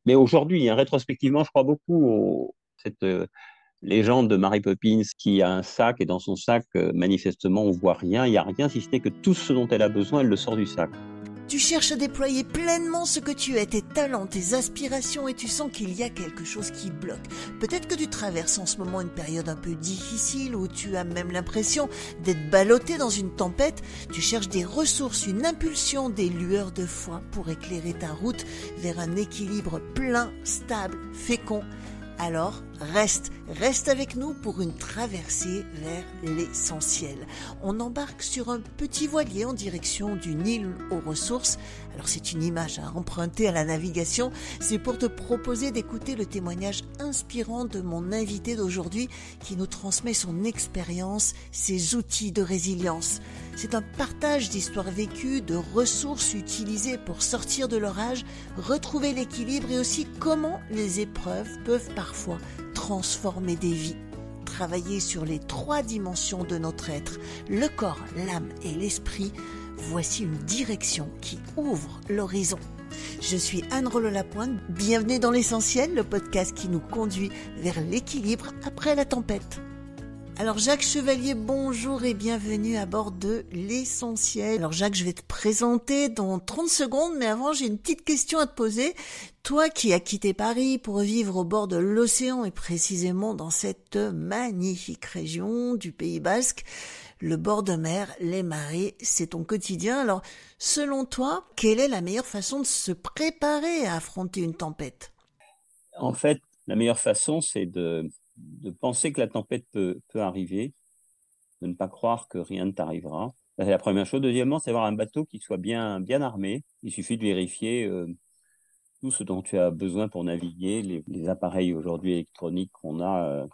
Mais aujourd'hui, hein, rétrospectivement, je crois beaucoup cette légende de Mary Poppins qui a un sac et dans son sac, manifestement, on voit rien. Il n'y a rien si ce n'est que tout ce dont elle a besoin, elle le sort du sac. Tu cherches à déployer pleinement ce que tu es, tes talents, tes aspirations et tu sens qu'il y a quelque chose qui bloque. Peut-être que tu traverses en ce moment une période un peu difficile où tu as même l'impression d'être ballotté dans une tempête. Tu cherches des ressources, une impulsion, des lueurs de foi pour éclairer ta route vers un équilibre plein, stable, fécond. Alors, reste avec nous pour une traversée vers l'essentiel. On embarque sur un petit voilier en direction d'une île aux ressources. Alors c'est une image à emprunter à la navigation. C'est pour te proposer d'écouter le témoignage inspirant de mon invité d'aujourd'hui qui nous transmet son expérience, ses outils de résilience. C'est un partage d'histoires vécues, de ressources utilisées pour sortir de l'orage, retrouver l'équilibre et aussi comment les épreuves peuvent parfois transformer des vies. Travailler sur les 3 dimensions de notre être, le corps, l'âme et l'esprit, voici une direction qui ouvre l'horizon. Je suis Anne Rollo-Lapointe, bienvenue dans l'essentiel, le podcast qui nous conduit vers l'équilibre après la tempête. Alors Jacques Chevalier, bonjour et bienvenue à bord de l'essentiel. Alors Jacques, je vais te présenter dans 30 secondes, mais avant j'ai une petite question à te poser. Toi qui as quitté Paris pour vivre au bord de l'océan et précisément dans cette magnifique région du Pays Basque, le bord de mer, les marées, c'est ton quotidien. Alors selon toi, quelle est la meilleure façon de se préparer à affronter une tempête ? En fait, la meilleure façon, c'est de penser que la tempête peut arriver, de ne pas croire que rien ne t'arrivera. Ça, c'est la première chose. Deuxièmement, c'est avoir un bateau qui soit bien armé. Il suffit de vérifier tout ce dont tu as besoin pour naviguer, les appareils aujourd'hui électroniques qu'on a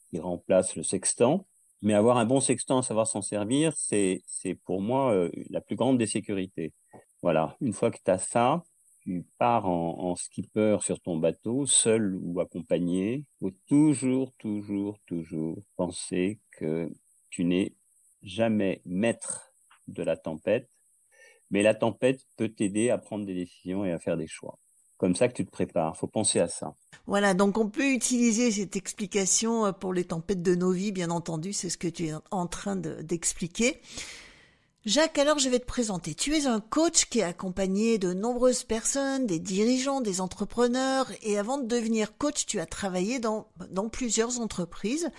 qui remplacent le sextant. Mais avoir un bon sextant, savoir s'en servir, c'est pour moi la plus grande des sécurités. Voilà, une fois que tu as ça, tu pars en skipper sur ton bateau, seul ou accompagné. Il faut toujours penser que tu n'es jamais maître de la tempête, mais la tempête peut t'aider à prendre des décisions et à faire des choix. Comme ça que tu te prépares, il faut penser à ça. Voilà, donc on peut utiliser cette explication pour les tempêtes de nos vies, bien entendu, c'est ce que tu es en train d'expliquer. Jacques, alors je vais te présenter. Tu es un coach qui a accompagné de nombreuses personnes, des dirigeants, des entrepreneurs, et avant de devenir coach, tu as travaillé dans plusieurs entreprises,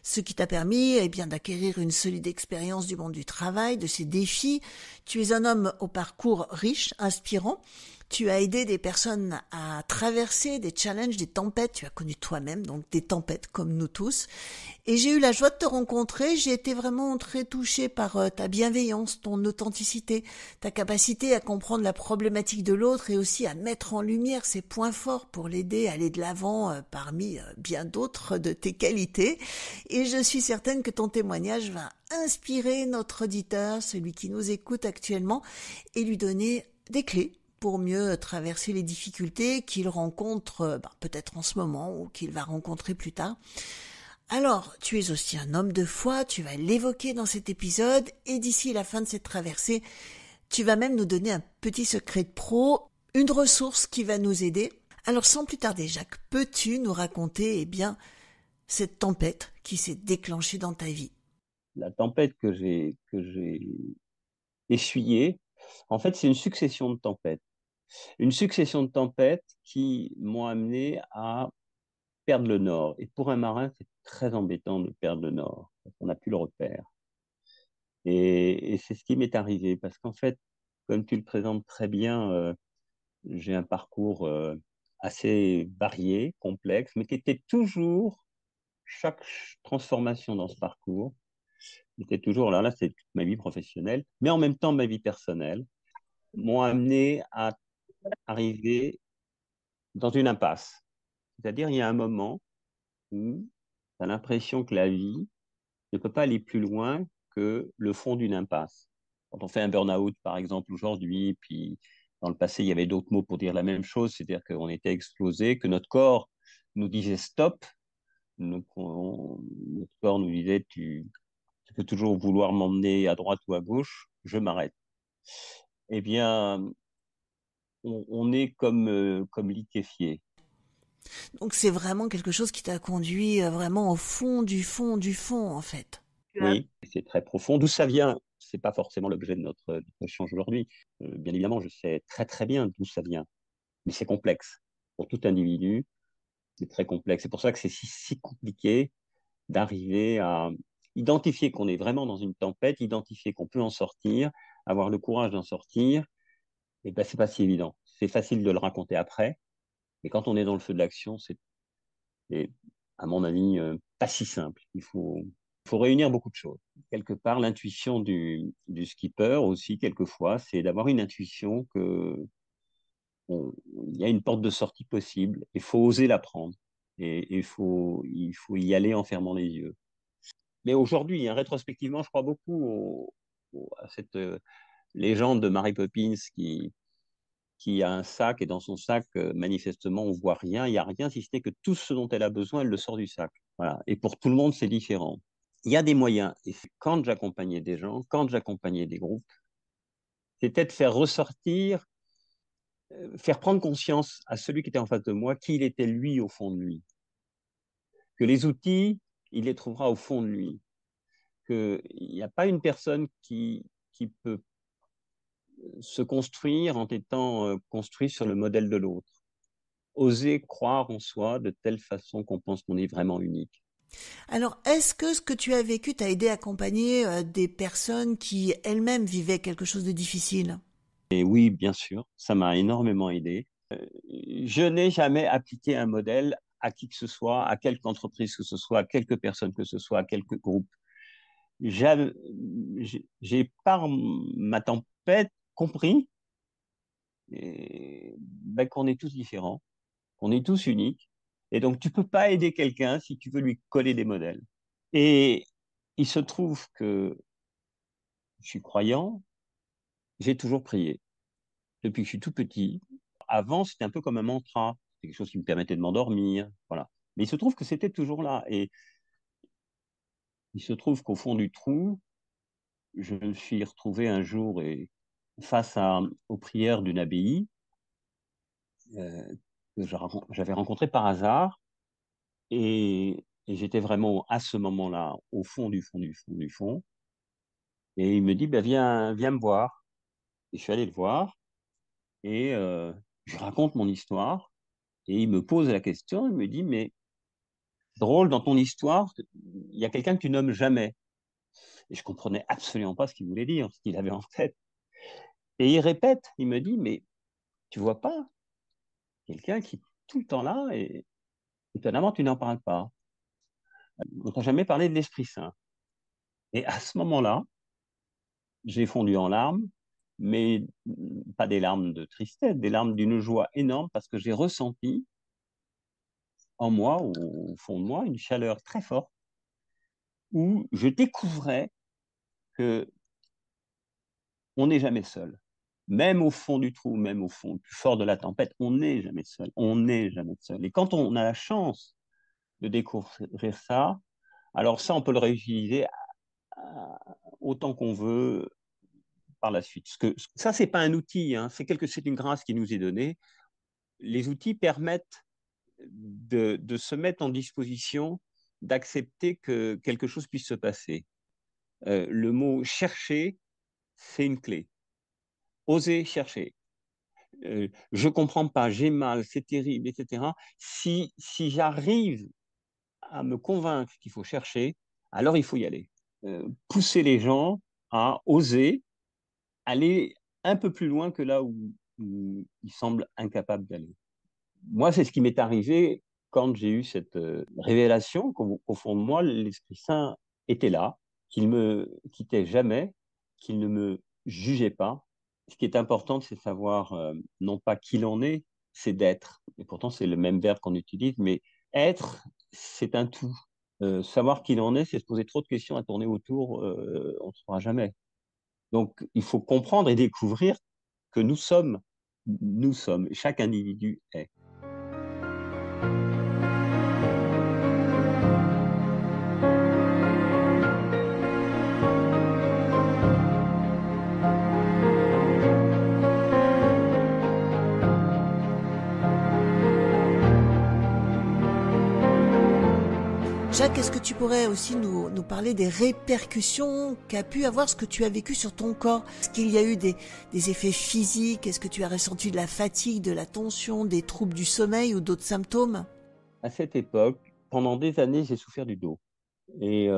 ce qui t'a permis bien d'acquérir une solide expérience du monde du travail, de ses défis. Tu es un homme au parcours riche, inspirant. Tu as aidé des personnes à traverser des challenges, des tempêtes. Tu as connu toi-même, donc des tempêtes comme nous tous. Et j'ai eu la joie de te rencontrer. J'ai été vraiment très touchée par ta bienveillance, ton authenticité, ta capacité à comprendre la problématique de l'autre et aussi à mettre en lumière ses points forts pour l'aider à aller de l'avant parmi bien d'autres de tes qualités. Et je suis certaine que ton témoignage va inspirer notre auditeur, celui qui nous écoute actuellement, et lui donner des clés pour mieux traverser les difficultés qu'il rencontre peut-être en ce moment ou qu'il va rencontrer plus tard. Alors, tu es aussi un homme de foi, tu vas l'évoquer dans cet épisode et d'ici la fin de cette traversée, tu vas même nous donner un petit secret de pro, une ressource qui va nous aider. Alors sans plus tarder, Jacques, peux-tu nous raconter cette tempête qui s'est déclenchée dans ta vie ? La tempête que j'ai essuyée, en fait, c'est une succession de tempêtes. Une succession de tempêtes qui m'ont amené à perdre le nord. Et pour un marin, c'est très embêtant de perdre le nord, parce qu'on n'a plus le repère. Et c'est ce qui m'est arrivé, parce qu'en fait, comme tu le présentes très bien, j'ai un parcours assez varié, complexe, mais qui était toujours, chaque transformation dans ce parcours, était toujours, alors là, c'est toute ma vie professionnelle, mais en même temps ma vie personnelle, m'ont amené à arriver dans une impasse. C'est-à-dire, il y a un moment où tu as l'impression que la vie ne peut pas aller plus loin que le fond d'une impasse. Quand on fait un burn-out, par exemple, aujourd'hui, puis dans le passé, il y avait d'autres mots pour dire la même chose, c'est-à-dire qu'on était explosé, que notre corps nous disait stop, notre corps nous disait tu peux toujours vouloir m'emmener à droite ou à gauche, je m'arrête. Eh bien, on est comme liquéfié. Donc c'est vraiment quelque chose qui t'a conduit vraiment au fond du fond du fond, en fait. Oui, c'est très profond. D'où ça vient? C'est pas forcément l'objet de notre échange aujourd'hui. Bien évidemment, je sais très très bien d'où ça vient, mais c'est complexe. Pour tout individu, c'est très complexe. C'est pour ça que c'est si compliqué d'arriver à identifier qu'on est vraiment dans une tempête, identifier qu'on peut en sortir, avoir le courage d'en sortir. Et ben, c'est pas si évident. C'est facile de le raconter après, mais quand on est dans le feu de l'action, c'est, à mon avis, pas si simple. Il faut réunir beaucoup de choses. Quelque part, l'intuition du skipper aussi, quelquefois, c'est d'avoir une intuition que il y a une porte de sortie possible. Il faut oser la prendre. Et il faut y aller en fermant les yeux. Mais aujourd'hui, hein, rétrospectivement, je crois beaucoup à cette légende de Mary Poppins qui a un sac et dans son sac, manifestement, on voit rien. Il n'y a rien si ce n'est que tout ce dont elle a besoin, elle le sort du sac. Voilà. Et pour tout le monde, c'est différent. Il y a des moyens. Et quand j'accompagnais des gens, quand j'accompagnais des groupes, c'était de faire ressortir, faire prendre conscience à celui qui était en face de moi qui il était lui au fond de lui. Que les outils, il les trouvera au fond de lui. Qu'il n'y a pas une personne qui peut se construire en étant construit sur le modèle de l'autre. Oser croire en soi de telle façon qu'on pense qu'on est vraiment unique. Alors, est-ce que ce que tu as vécu t'a aidé à accompagner des personnes qui elles-mêmes vivaient quelque chose de difficile? Et oui, bien sûr, ça m'a énormément aidé. Je n'ai jamais appliqué un modèle à qui que ce soit, à quelque entreprise que ce soit, à quelque personne que ce soit, à quelque groupe. J'ai par ma tempête compris qu'on est tous différents, qu'on est tous uniques. Et donc, tu ne peux pas aider quelqu'un si tu veux lui coller des modèles. Et il se trouve que je suis croyant, j'ai toujours prié. Depuis que je suis tout petit. Avant, c'était un peu comme un mantra. C'est quelque chose qui me permettait de m'endormir. Voilà. Mais il se trouve que c'était toujours là. Et il se trouve qu'au fond du trou, je me suis retrouvé un jour face aux prières d'une abbaye euh, que j'avais rencontrée par hasard. Et j'étais vraiment à ce moment-là au fond du fond du fond du fond. Et il me dit, bah, viens me voir. Et je suis allé le voir et je raconte mon histoire. Et il me pose la question, il me dit, mais drôle, dans ton histoire, il y a quelqu'un que tu nommes jamais. Et je comprenais absolument pas ce qu'il voulait dire, ce qu'il avait en tête. Et il répète, il me dit, mais tu vois pas quelqu'un qui est tout le temps là et étonnamment, tu n'en parles pas. On t'a jamais parlé de l'Esprit Saint. Et à ce moment-là, j'ai fondu en larmes, mais pas des larmes de tristesse, des larmes d'une joie énorme parce que j'ai ressenti en moi, au fond de moi, une chaleur très forte où je découvrais que on n'est jamais seul. Même au fond du trou, même au fond, plus fort de la tempête, on n'est jamais seul. On n'est jamais seul. Et quand on a la chance de découvrir ça, alors ça, on peut le réutiliser autant qu'on veut par la suite. Ça, c'est pas un outil, hein, c'est une grâce qui nous est donnée. Les outils permettent de se mettre en disposition d'accepter que quelque chose puisse se passer. Le mot chercher, c'est une clé. Oser chercher. Je comprends pas, j'ai mal, c'est terrible, etc. Si j'arrive à me convaincre qu'il faut chercher, alors il faut y aller. Pousser les gens à oser aller un peu plus loin que là où ils semblent incapables d'aller. Moi, c'est ce qui m'est arrivé quand j'ai eu cette révélation qu'au fond de moi, l'Esprit Saint était là, qu'il me quittait jamais, qu'il ne me jugeait pas. Ce qui est important, c'est de savoir non pas qui l'on est, c'est d'être. Et pourtant, c'est le même verbe qu'on utilise, mais être, c'est un tout. Savoir qui l'on est, c'est se poser trop de questions à tourner autour, on ne trouvera jamais. Donc, il faut comprendre et découvrir que nous sommes, chaque individu est. Jacques, est-ce que tu pourrais aussi nous parler des répercussions qu'a pu avoir ce que tu as vécu sur ton corps? Est-ce qu'il y a eu des effets physiques? Est-ce que tu as ressenti de la fatigue, de la tension, des troubles du sommeil ou d'autres symptômes? À cette époque, pendant des années, j'ai souffert du dos. Et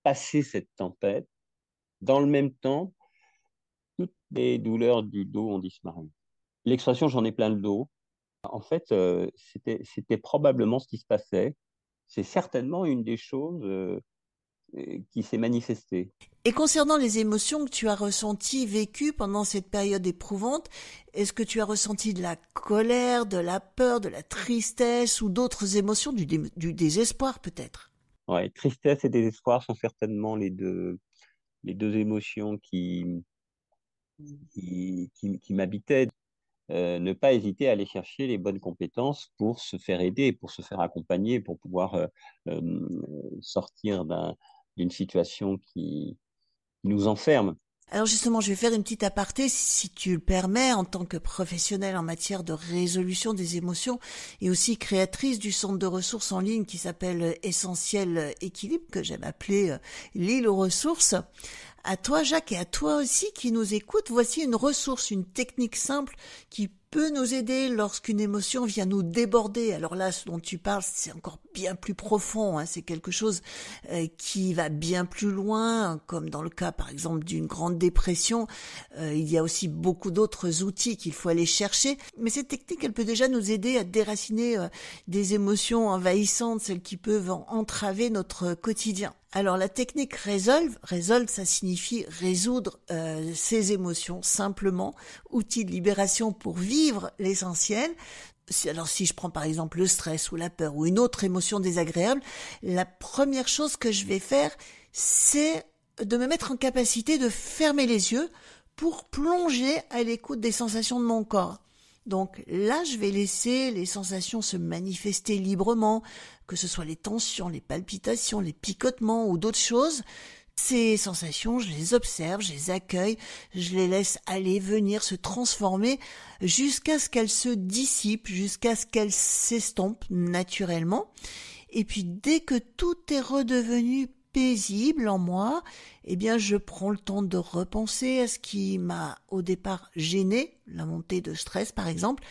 passé cette tempête, dans le même temps, toutes les douleurs du dos ont disparu. L'expression «j'en ai plein le dos», en fait, c'était probablement ce qui se passait. C'est certainement une des choses qui s'est manifestée. Et concernant les émotions que tu as ressenties, vécues pendant cette période éprouvante, est-ce que tu as ressenti de la colère, de la peur, de la tristesse ou d'autres émotions, du désespoir peut-être? Ouais, tristesse et désespoir sont certainement les deux émotions qui m'habitaient. Ne pas hésiter à aller chercher les bonnes compétences pour se faire aider, pour se faire accompagner, pour pouvoir euh, sortir d'une situation qui nous enferme. Alors justement, je vais faire une petite aparté, si tu le permets, en tant que professionnelle en matière de résolution des émotions et aussi créatrice du centre de ressources en ligne qui s'appelle Essentiel Équilibre, que j'aime appeler l'île aux ressources. À toi, Jacques, et à toi aussi qui nous écoute, voici une ressource, une technique simple qui peut nous aider lorsqu'une émotion vient nous déborder. Alors là, ce dont tu parles, c'est encore bien plus profond, hein. C'est quelque chose qui va bien plus loin, comme dans le cas, par exemple, d'une grande dépression. Il y a aussi beaucoup d'autres outils qu'il faut aller chercher. Mais cette technique, elle peut déjà nous aider à déraciner des émotions envahissantes, celles qui peuvent entraver notre quotidien. Alors la technique résolve, ça signifie résoudre ses émotions simplement, outil de libération pour vivre l'essentiel. Alors si je prends par exemple le stress ou la peur ou une autre émotion désagréable, la première chose que je vais faire, c'est de me mettre en capacité de fermer les yeux pour plonger à l'écoute des sensations de mon corps. Donc là, je vais laisser les sensations se manifester librement, que ce soit les tensions, les palpitations, les picotements ou d'autres choses. Ces sensations, je les observe, je les accueille, je les laisse aller, venir, se transformer jusqu'à ce qu'elles se dissipent, jusqu'à ce qu'elles s'estompent naturellement. Et puis dès que tout est redevenu paisible en moi, eh bien je prends le temps de repenser à ce qui m'a au départ gêné, la montée de stress par exemple.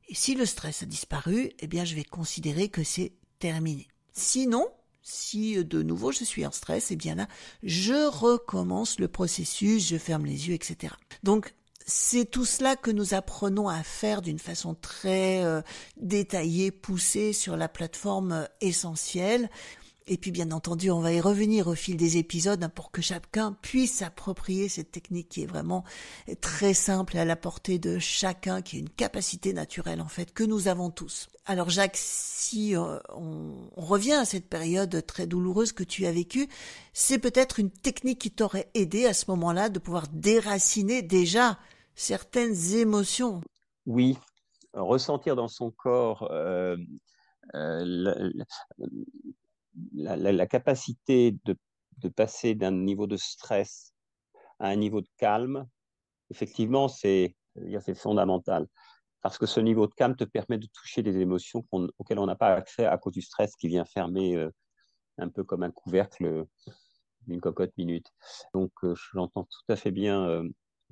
Et si le stress a disparu, eh bien je vais considérer que c'est terminé. Sinon, si de nouveau je suis en stress, eh bien là, je recommence le processus, je ferme les yeux, etc. Donc, c'est tout cela que nous apprenons à faire d'une façon très détaillée, poussée sur la plateforme Essentiel. Et puis bien entendu, on va y revenir au fil des épisodes pour que chacun puisse s'approprier cette technique qui est vraiment très simple et à la portée de chacun, qui est une capacité naturelle en fait que nous avons tous. Alors Jacques, si on revient à cette période très douloureuse que tu as vécue, c'est peut-être une technique qui t'aurait aidé à ce moment-là de pouvoir déraciner déjà certaines émotions. Oui, ressentir dans son corps euh, la capacité de passer d'un niveau de stress à un niveau de calme, effectivement, c'est fondamental. Parce que ce niveau de calme te permet de toucher des émotions auxquelles on n'a pas accès à cause du stress qui vient fermer un peu comme un couvercle d'une cocotte minute. Donc, j'entends tout à fait bien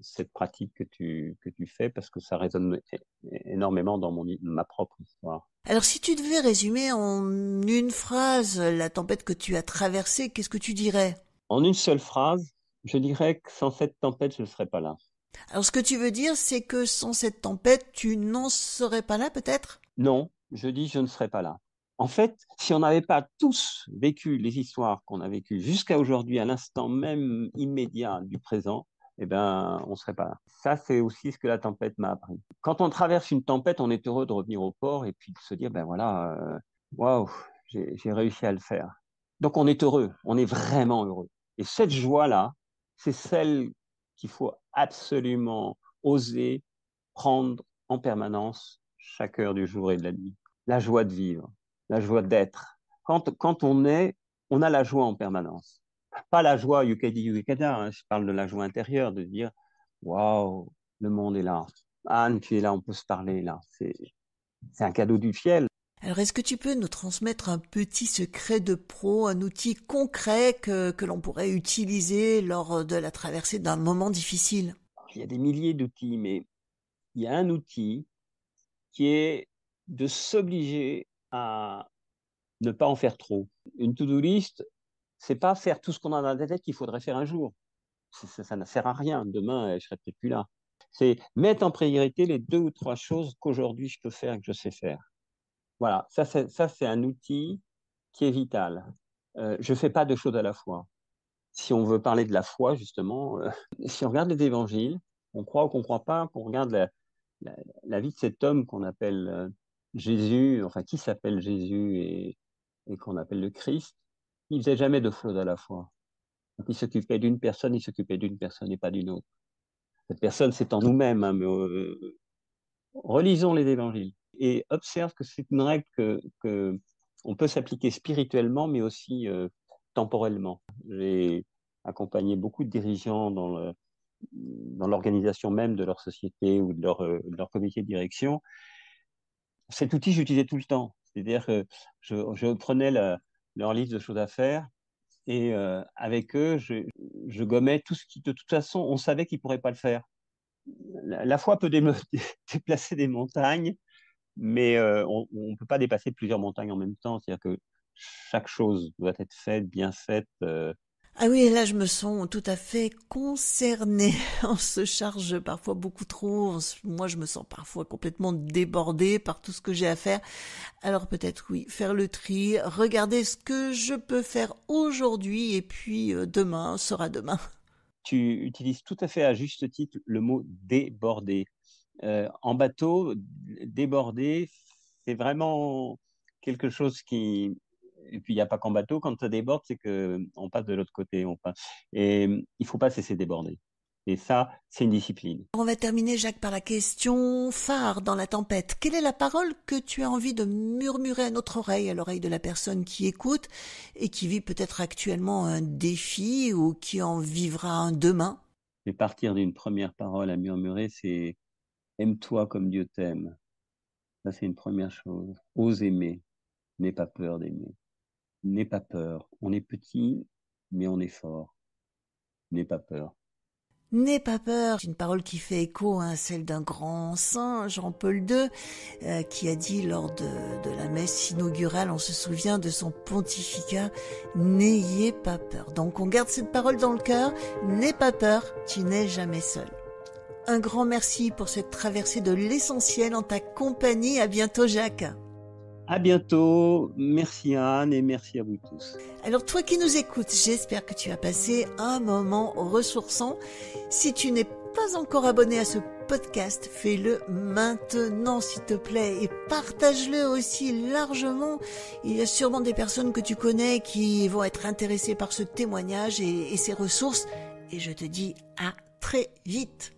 cette pratique que tu fais parce que ça résonne énormément dans ma propre histoire. Alors si tu devais résumer en une phrase la tempête que tu as traversée, qu'est-ce que tu dirais? En une seule phrase, je dirais que sans cette tempête, je ne serais pas là. Alors ce que tu veux dire, c'est que sans cette tempête, tu n'en serais pas là peut-être? Non, je dis je ne serais pas là. En fait, si on n'avait pas tous vécu les histoires qu'on a vécues jusqu'à aujourd'hui, à l'instant même immédiat du présent, eh ben, on ne serait pas là. Ça, c'est aussi ce que la tempête m'a appris. Quand on traverse une tempête, on est heureux de revenir au port et puis de se dire, ben voilà, waouh, j'ai réussi à le faire. Donc on est heureux, on est vraiment heureux. Et cette joie-là, c'est celle qu'il faut absolument oser prendre en permanence chaque heure du jour et de la nuit. La joie de vivre, la joie d'être. Quand on est, on a la joie en permanence. Pas la joie yukadi yukada, hein, je parle de la joie intérieure, de dire waouh, le monde est là. Anne, tu es là, on peut se parler là. C'est un cadeau du ciel. Alors, est-ce que tu peux nous transmettre un petit secret de pro, un outil concret que l'on pourrait utiliser lors de la traversée d'un moment difficile? Il y a des milliers d'outils, mais il y a un outil qui est de s'obliger à ne pas en faire trop. Une to-do list, c'est pas faire tout ce qu'on a dans la tête qu'il faudrait faire un jour. Ça ne sert à rien. Demain, je serai peut-être plus là. C'est mettre en priorité les 2 ou 3 choses qu'aujourd'hui je peux faire et que je sais faire. Voilà, ça c'est un outil qui est vital. Je ne fais pas 2 choses à la fois. Si on veut parler de la foi, justement, si on regarde les évangiles, on croit ou qu'on ne croit pas, qu'on regarde la, la vie de cet homme qu'on appelle Jésus, enfin qui s'appelle Jésus et qu'on appelle le Christ, il ne faisait jamais 2 choses à la fois. Donc, il s'occupait d'une personne, il s'occupait d'une personne et pas d'une autre. Cette personne, c'est en nous-mêmes, hein, mais relisons les évangiles et observe que c'est une règle que on peut s'appliquer spirituellement, mais aussi temporellement. J'ai accompagné beaucoup de dirigeants dans l'organisation même de leur société ou de leur comité de direction. Cet outil, j'utilisais tout le temps. C'est-à-dire que je prenais leur liste de choses à faire et avec eux, je gommais tout ce qui, de toute façon, on savait qu'ils ne pourraient pas le faire. La foi peut déplacer des montagnes, mais on ne peut pas dépasser plusieurs montagnes en même temps. C'est-à-dire que chaque chose doit être faite, bien faite. Ah oui, là je me sens tout à fait concernée. On se charge parfois beaucoup trop. Moi je me sens parfois complètement débordée par tout ce que j'ai à faire. Alors peut-être oui, faire le tri, regarder ce que je peux faire aujourd'hui et puis demain sera demain. Tu utilises tout à fait à juste titre le mot déborder. En bateau, déborder, c'est vraiment quelque chose qui. Et puis, il n'y a pas qu'en bateau, quand ça déborde, c'est qu'on passe de l'autre côté. Et il ne faut pas se laisser déborder. Et ça, c'est une discipline. On va terminer, Jacques, par la question phare dans la tempête. Quelle est la parole que tu as envie de murmurer à notre oreille, à l'oreille de la personne qui écoute et qui vit peut-être actuellement un défi ou qui en vivra un demain? Et partir d'une première parole à murmurer, c'est aime-toi comme Dieu t'aime. Ça, c'est une première chose. Ose aimer. N'aie pas peur d'aimer. N'aie pas peur. On est petit, mais on est fort. N'aie pas peur. N'aie pas peur, c'est une parole qui fait écho à celle d'un grand saint, Jean-Paul II, qui a dit lors de la messe inaugurale, on se souvient de son pontificat, n'ayez pas peur. Donc on garde cette parole dans le cœur, n'aie pas peur, tu n'es jamais seul. Un grand merci pour cette traversée de l'essentiel en ta compagnie. À bientôt, Jacques. À bientôt. Merci Anne et merci à vous tous. Alors toi qui nous écoutes, j'espère que tu as passé un moment ressourçant. Si tu n'es pas encore abonné à ce podcast, fais-le maintenant s'il te plaît et partage-le aussi largement. Il y a sûrement des personnes que tu connais qui vont être intéressées par ce témoignage et ces ressources. Et je te dis à très vite.